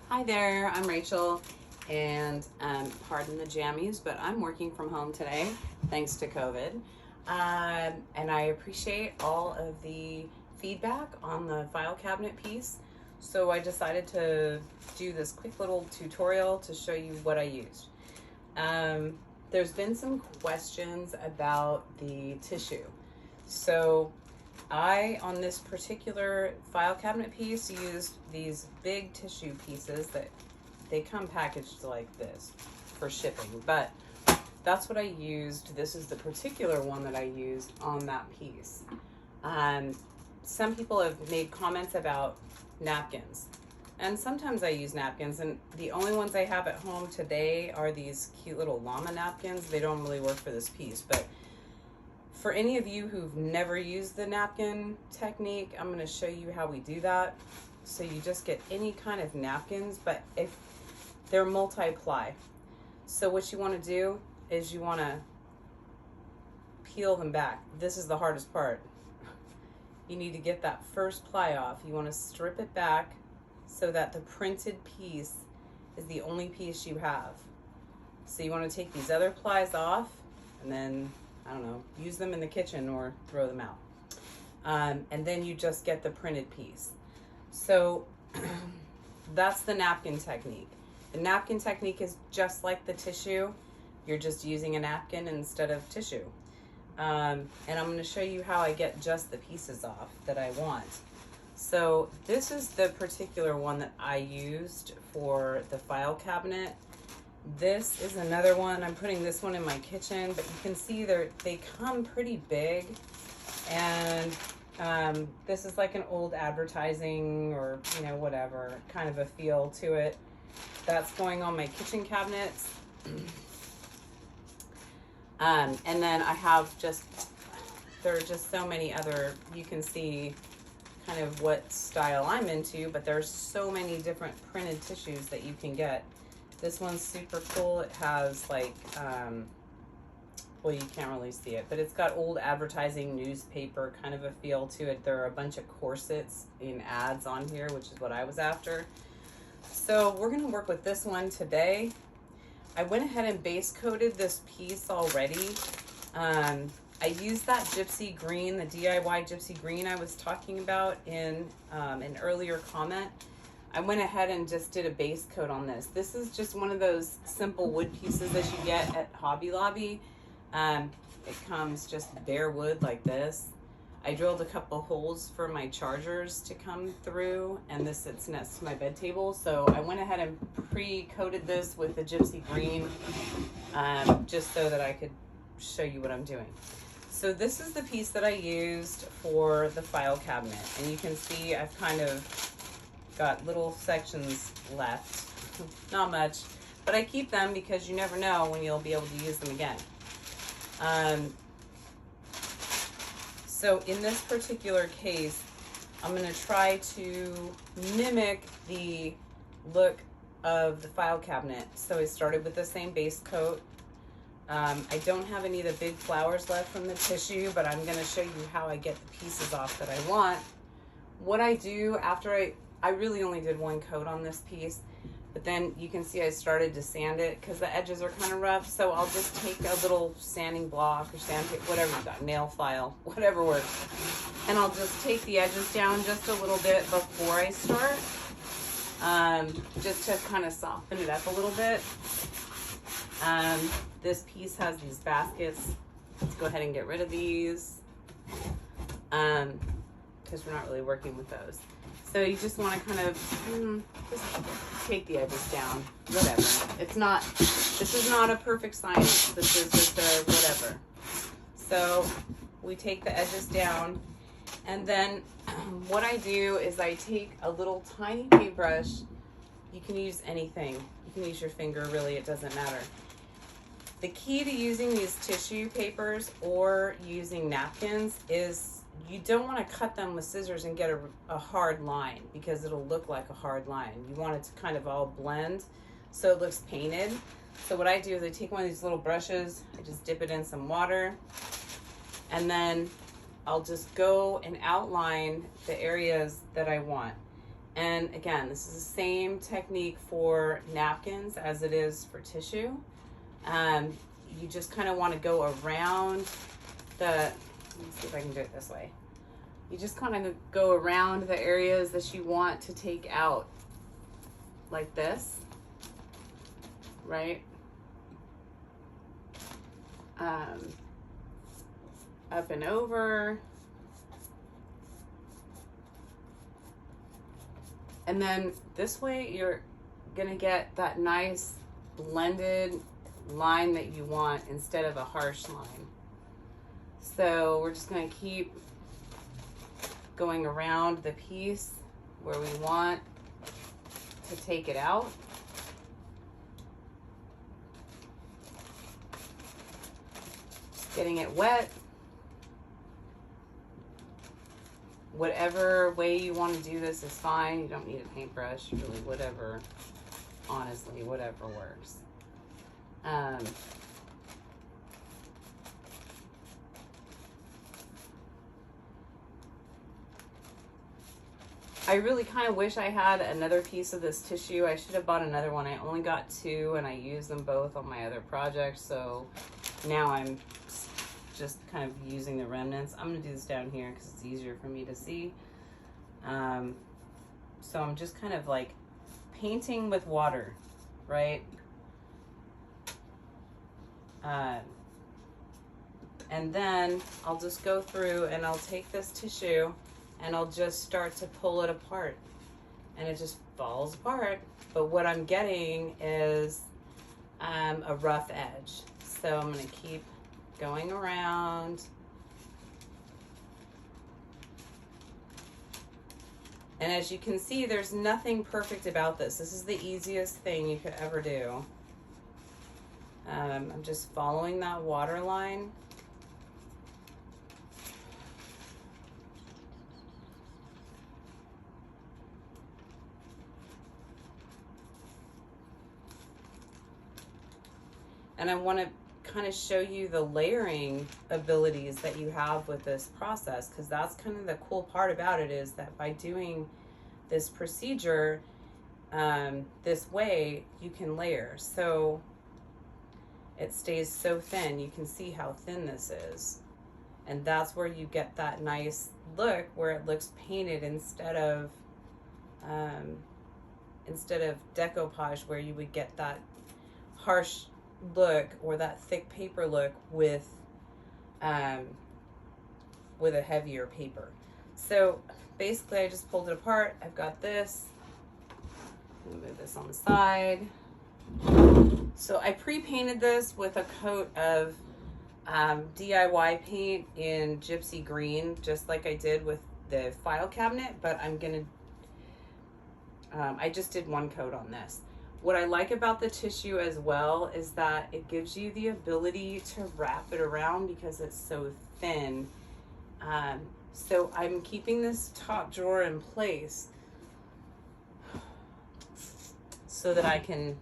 Hi there, I'm Rachel, and pardon the jammies, but I'm working from home today thanks to COVID. And I appreciate all of the feedback on the file cabinet piece. So I decided to do this quick little tutorial to show you what I used. There's been some questions about the tissue. So on this particular file cabinet piece, used these big tissue pieces that they come packaged like this for shipping, but that's what I used. This is the particular one that I used on that piece. Some people have made comments about napkins, and sometimes I use napkins, and the only ones I have at home today are these cute little llama napkins. They don't really work for this piece, but for any of you who've never used the napkin technique, I'm going to show you how we do that. So you just get any kind of napkins, but if they're multi-ply. So what you want to do is you want to peel them back. This is the hardest part. You need to get that first ply off. You want to strip it back so that the printed piece is the only piece you have. So you want to take these other plies off and then, I don't know, use them in the kitchen or throw them out. And then you just get the printed piece. So that's the napkin technique. The napkin technique is just like the tissue. You're just using a napkin instead of tissue. And I'm going to show you how I get just the pieces off that I want. So this is the particular one that I used for the file cabinet. This is another one. I'm putting this one in my kitchen, but you can see they come pretty big. And this is like an old advertising or, you know, whatever, kind of a feel to it. That's going on my kitchen cabinets. And then I have there are just so many other, you can see kind of what style I'm into, but there's so many different printed tissues that you can get. This one's super cool. It has like, well, you can't really see it, but it's got old advertising newspaper kind of a feel to it. There are a bunch of corsets in ads on here, which is what I was after. So we're gonna work with this one today. I went ahead and base coated this piece already. I used that gypsy green, the DIY gypsy green I was talking about in an earlier comment. I went ahead and just did a base coat on this. This is just one of those simple wood pieces that you get at Hobby Lobby. It comes just bare wood like this. I drilled a couple holes for my chargers to come through, and this sits next to my bed table. So I went ahead and pre-coated this with the gypsy green, just so that I could show you what I'm doing. So this is the piece that I used for the file cabinet, and you can see I've kind of got little sections left. Not much, but I keep them because you never know when you'll be able to use them again. So in this particular case, I'm going to try to mimic the look of the file cabinet. So I started with the same base coat. I don't have any of the big flowers left from the tissue, but I'm going to show you how I get the pieces off that I want. What I do after I really only did one coat on this piece, but then you can see I started to sand it because the edges are kind of rough. So I'll just take a little sanding block or sandpaper, whatever you got, nail file, whatever works. And I'll just take the edges down just a little bit before I start, just to kind of soften it up a little bit. This piece has these baskets. Let's go ahead and get rid of these because we're not really working with those. So you just want to kind of just take the edges down, whatever. This is not a perfect science. This is just a whatever. So we take the edges down, and then what I do is I take a little tiny paintbrush. You can use anything. You can use your finger, really, it doesn't matter. The key to using these tissue papers or using napkins is you don't want to cut them with scissors and get a hard line, because it'll look like a hard line. You want it to kind of all blend so it looks painted. So what I do is I take one of these little brushes, I just dip it in some water, and then I'll just go and outline the areas that I want. And again, this is the same technique for napkins as it is for tissue. You just kind of want to go around let me see if I can do it this way. You just kind of go around the areas that you want to take out like this, right? Up and over. And then this way you're gonna get that nice blended line that you want instead of a harsh line. So we're just gonna keep going around the piece where we want to take it out. Just getting it wet. Whatever way you want to do this is fine. You don't need a paintbrush, really, whatever, honestly, whatever works. I really kind of wish I had another piece of this tissue. I should have bought another one. I only got 2 and I used them both on my other projects. So now I'm just kind of using the remnants. I'm gonna do this down here because it's easier for me to see. So I'm just kind of like painting with water, right? And then I'll just go through and I'll take this tissue and I'll just start to pull it apart, and it just falls apart. But what I'm getting is a rough edge. So I'm gonna keep going around. And as you can see, there's nothing perfect about this. This is the easiest thing you could ever do. I'm just following that water line. And I want to kind of show you the layering abilities that you have with this process, because that's kind of the cool part about it, is that by doing this procedure this way, you can layer. So it stays so thin. You can see how thin this is, and that's where you get that nice look where it looks painted instead of decoupage, where you would get that harsh look or that thick paper look with a heavier paper. So basically I just pulled it apart. I've got this. Let me move this on the side. So I pre-painted this with a coat of DIY paint in gypsy green, just like I did with the file cabinet, but I'm gonna I just did 1 coat on this. What I like about the tissue as well is that it gives you the ability to wrap it around because it's so thin. So I'm keeping this top drawer in place so that I can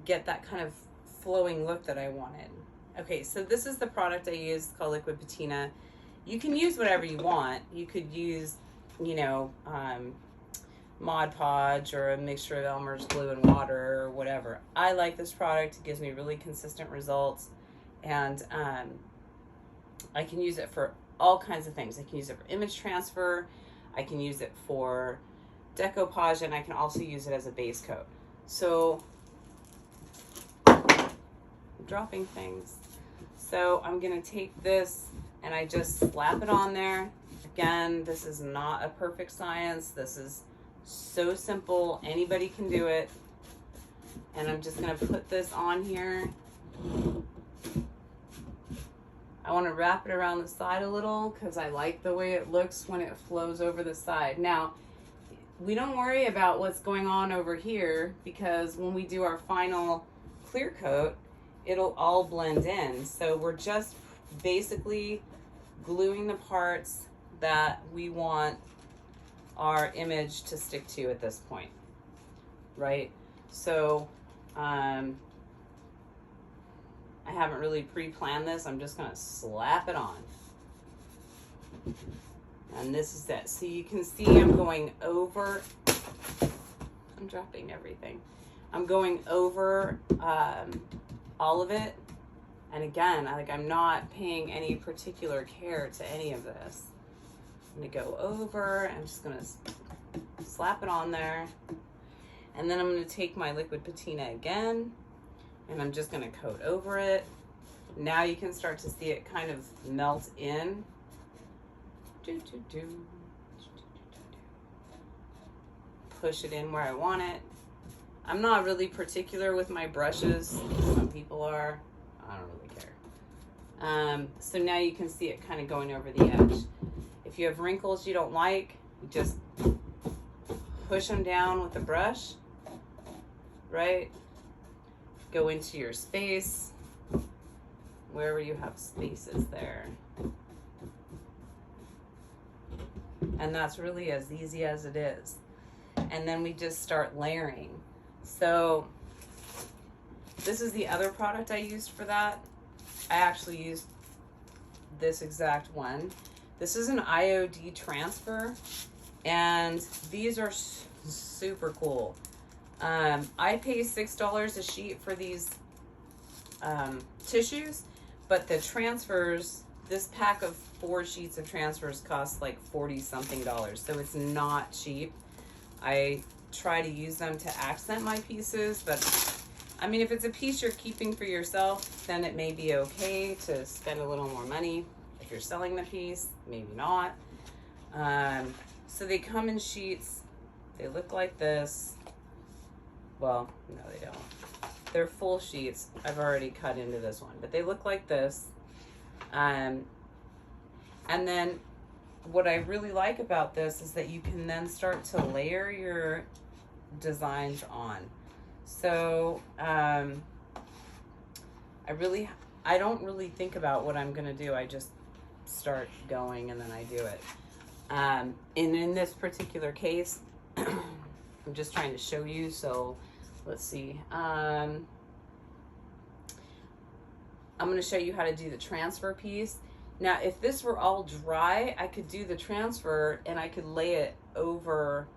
get that kind of flowing look that I wanted. Okay, so this is the product I used, called Liquid Patina. You can use whatever you want. You could use, you know, Mod Podge or a mixture of Elmer's glue and water or whatever. I like this product. It gives me really consistent results, and I can use it for all kinds of things. I can use it for image transfer, I can use it for decoupage, and I can also use it as a base coat. So I'm dropping things. So I'm gonna take this and I just slap it on there. Again, this is not a perfect science. This is so simple, anybody can do it. And I'm just gonna put this on here. I want to wrap it around the side a little because I like the way it looks when it flows over the side. Now, we don't worry about what's going on over here, because when we do our final clear coat, it'll all blend in. So we're just basically gluing the parts that we want our image to stick to at this point, right? So I haven't really pre-planned this. I'm just gonna slap it on. And this is it. So you can see I'm going over, I'm dropping everything. I'm going over all of it. And again, I'm not paying any particular care to any of this. I'm gonna go over, I'm just gonna slap it on there. And then I'm gonna take my liquid patina again, and I'm just gonna coat over it. Now you can start to see it kind of melt in. Push it in where I want it. I'm not really particular with my brushes. Some people are. I don't really care. So now you can see it kind of going over the edge. If you have wrinkles you don't like, you just push them down with the brush, right? Go into your space, wherever you have spaces there. And that's really as easy as it is. And then we just start layering. So this is the other product I used for that. I actually used this exact one. This is an IOD transfer, and these are super cool. I pay $6 a sheet for these tissues, but the transfers, this pack of 4 sheets of transfers costs like 40 something dollars, so it's not cheap. I try to use them to accent my pieces, but I mean, if it's a piece you're keeping for yourself, then it may be okay to spend a little more money. If you're selling the piece, maybe not. So they come in sheets. They look like this. Well, no, they don't. They're full sheets. I've already cut into this one, but they look like this. And then what I really like about this is that you can then start to layer your designs on. So I don't really think about what I'm gonna do. I just start going and then I do it. And in this particular case, I'm just trying to show you. So let's see. I'm gonna show you how to do the transfer piece. Now, if this were all dry, I could do the transfer and I could lay it over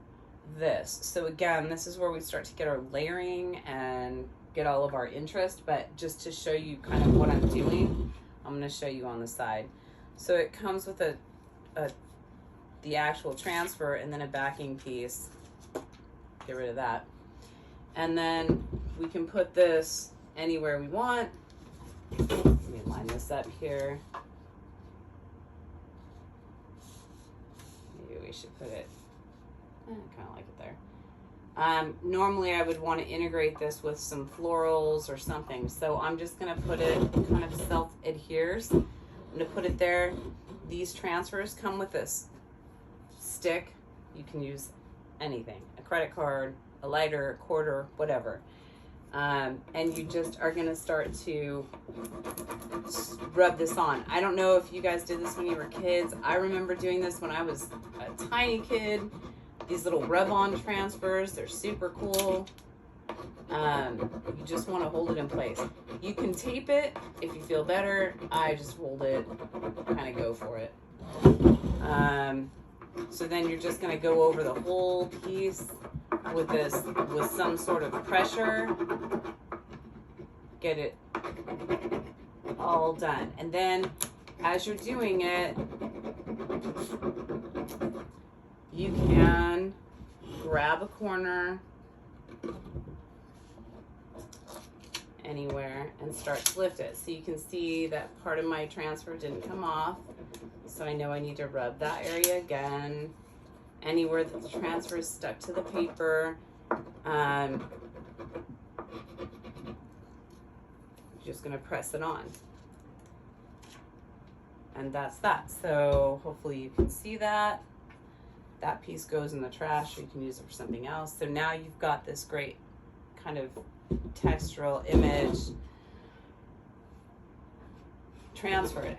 this. So again, this is where we start to get our layering and get all of our interest, but just to show you kind of what I'm doing, I'm gonna show you on the side. So it comes with the actual transfer and then a backing piece. Get rid of that. And then we can put this anywhere we want. Let me line this up here. Maybe we should put it, I kind of like it there. Normally I would want to integrate this with some florals or something. So I'm just going to put it, kind of self-adheres. I'm going to put it there. These transfers come with this stick. You can use anything, a credit card, a lighter, a quarter, whatever. And you just are going to start to rub this on. I don't know if you guys did this when you were kids. I remember doing this when I was a tiny kid. These little rub-on transfers, they're super cool. You just want to hold it in place. You can tape it if you feel better. I just hold it, kind of go for it. So then you're just going to go over the whole piece with this, with some sort of pressure. Get it all done. And then as you're doing it, you can grab a corner anywhere and start to lift it. So you can see that part of my transfer didn't come off. So I know I need to rub that area again. Anywhere that the transfer is stuck to the paper. Just gonna press it on. And that's that. So hopefully you can see that. That piece goes in the trash, or you can use it for something else. So now you've got this great kind of textural image transferred.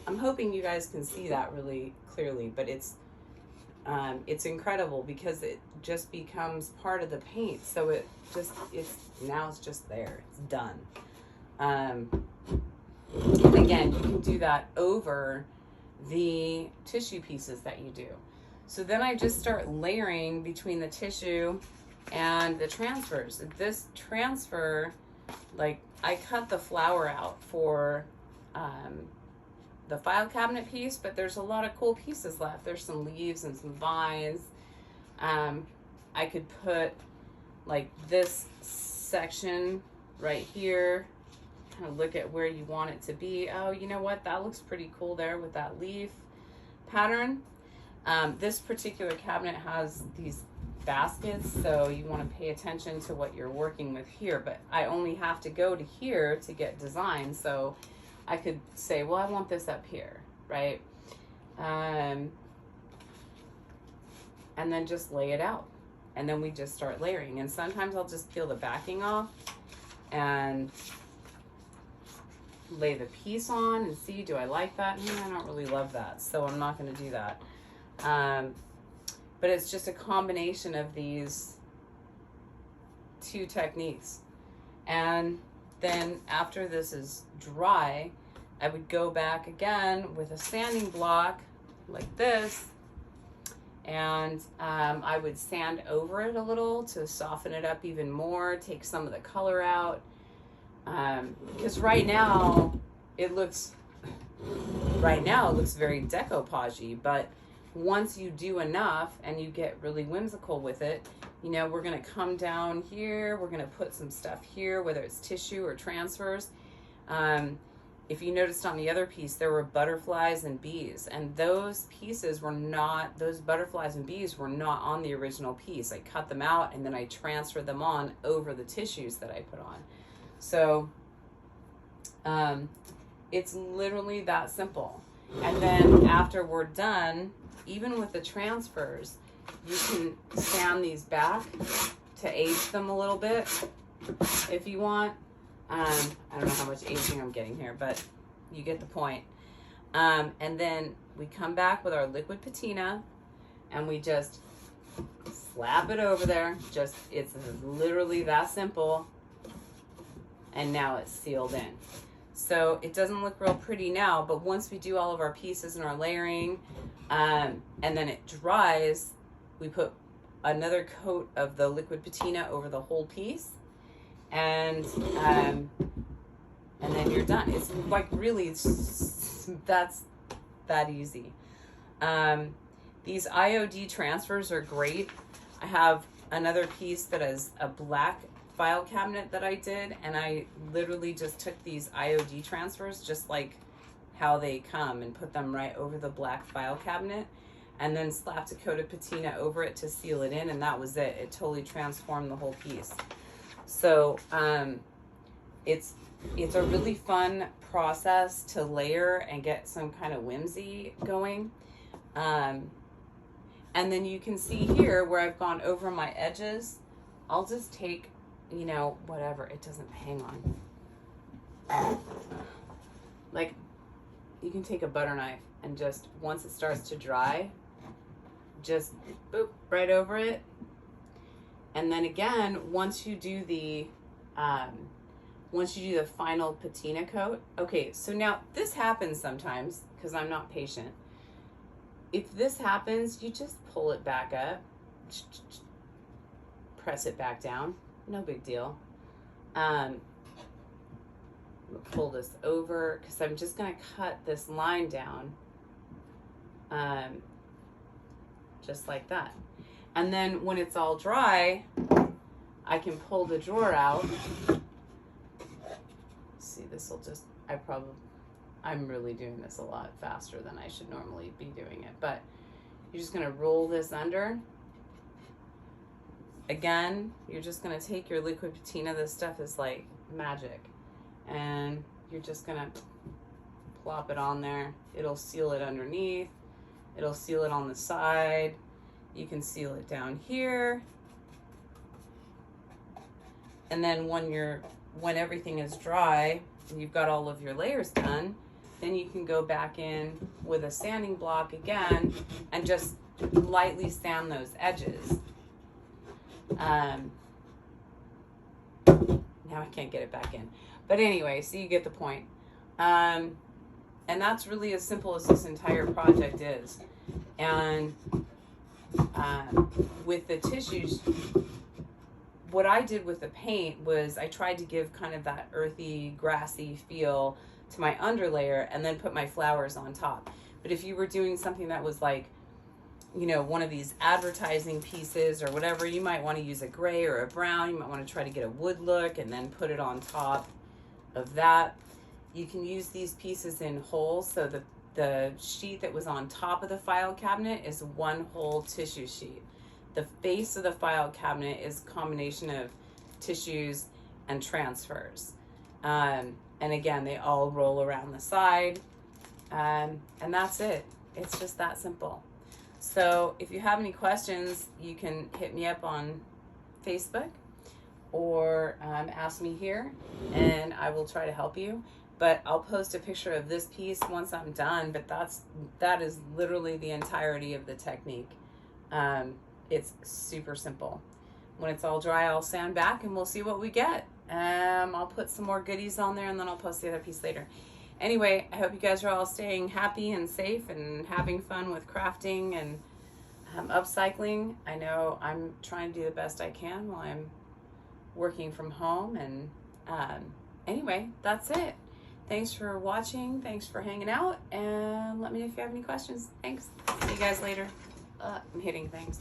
I'm hoping you guys can see that really clearly, but it's incredible because it just becomes part of the paint. So now it's just there, it's done. And again, you can do that over the tissue pieces that you do. So then I just start layering between the tissue and the transfers. This transfer, like I cut the flower out for the file cabinet piece, but there's a lot of cool pieces left. There's some leaves and some vines. I could put like this section right here, kind of look at where you want it to be. Oh, you know what? That looks pretty cool there with that leaf pattern. This particular cabinet has these baskets, so you want to pay attention to what you're working with here, but I only have to go to here to get design, so I could say, well, I want this up here, right? And then just lay it out, and then we just start layering, and sometimes I'll just peel the backing off and lay the piece on and see, do I like that? I don't really love that, so I'm not going to do that. But it's just a combination of these two techniques. And then after this is dry, I would go back again with a sanding block like this, and I would sand over it a little to soften it up even more, take some of the color out, because right now it looks very decoupage-y, but once you do enough and you get really whimsical with it, you know, we're going to come down here, we're going to put some stuff here, whether it's tissue or transfers. If you noticed on the other piece, there were butterflies and bees, and those pieces were not, those butterflies and bees were not on the original piece. I cut them out and then I transferred them on over the tissues that I put on. So it's literally that simple. And then after we're done, even with the transfers, you can sand these back to age them a little bit if you want. I don't know how much aging I'm getting here, but you get the point. And then we come back with our liquid patina and we just slap it over there. Just, it's literally that simple. And now it's sealed in. So it doesn't look real pretty now, but once we do all of our pieces and our layering, and then it dries, we put another coat of the liquid patina over the whole piece, and then you're done. It's like really, that's that easy. These IOD transfers are great. I have another piece that is a black file cabinet that I did, and I literally just took these IOD transfers just like how they come and put them right over the black file cabinet, and then slapped a coat of patina over it to seal it in, and that was it. It totally transformed the whole piece. So it's a really fun process to layer and get some kind of whimsy going. And then you can see here where I've gone over my edges. I'll just take, you know, whatever, it doesn't hang on. Like, you can take a butter knife and just, once it starts to dry, just boop right over it. And then again, once you do the final patina coat. Okay, so now this happens sometimes because I'm not patient. If this happens, you just pull it back up, press it back down. No big deal. We'll pull this over because I'm just going to cut this line down just like that. And then when it's all dry, I can pull the drawer out. See, this will just, I'm really doing this a lot faster than I should normally be doing it, but you're just going to roll this under. Again, you're just going to take your liquid patina. This stuff is like magic. And you're just going to plop it on there. It'll seal it underneath. It'll seal it on the side. You can seal it down here. And then when everything is dry and you've got all of your layers done, then you can go back in with a sanding block again and just lightly sand those edges. Now I can't get it back in. But anyway, so you get the point. And And that's really as simple as this entire project is. And with the tissues, what I did with the paint was I tried to give kind of that earthy, grassy feel to my underlayer and then put my flowers on top. But if you were doing something that was like, you know, one of these advertising pieces or whatever, you might want to use a gray or a brown. You might want to try to get a wood look and then put it on top of that. You can use these pieces in holes. So the sheet that was on top of the file cabinet is one whole tissue sheet. The base of the file cabinet is a combination of tissues and transfers. And again, they all roll around the side. And that's it. It's just that simple. So if you have any questions, you can hit me up on Facebook or ask me here, and I will try to help you. But I'll post a picture of this piece once I'm done, but that is literally the entirety of the technique. It's super simple. When it's all dry, I'll sand back and we'll see what we get. I'll put some more goodies on there and then I'll post the other piece later. Anyway, I hope you guys are all staying happy and safe and having fun with crafting and upcycling. I know I'm trying to do the best I can while I'm working from home. And anyway, that's it. Thanks for watching. Thanks for hanging out. And let me know if you have any questions. Thanks. See you guys later. I'm hitting things.